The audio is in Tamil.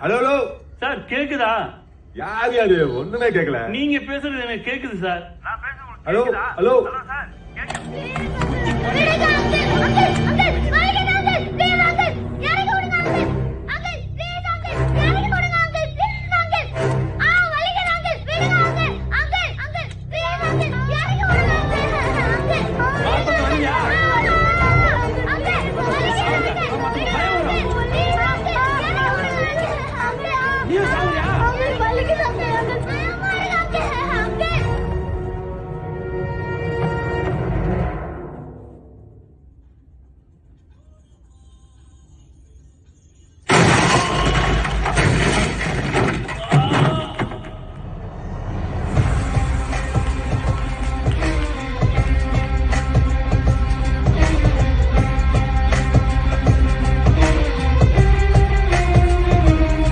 ஹலோ ஹலோ சார் கேக்குதா? யார் யாரு ஒண்ணுமே கேட்கல. நீங்க பேசுறது எனக்கு கேக்குது சார். Hello hello sir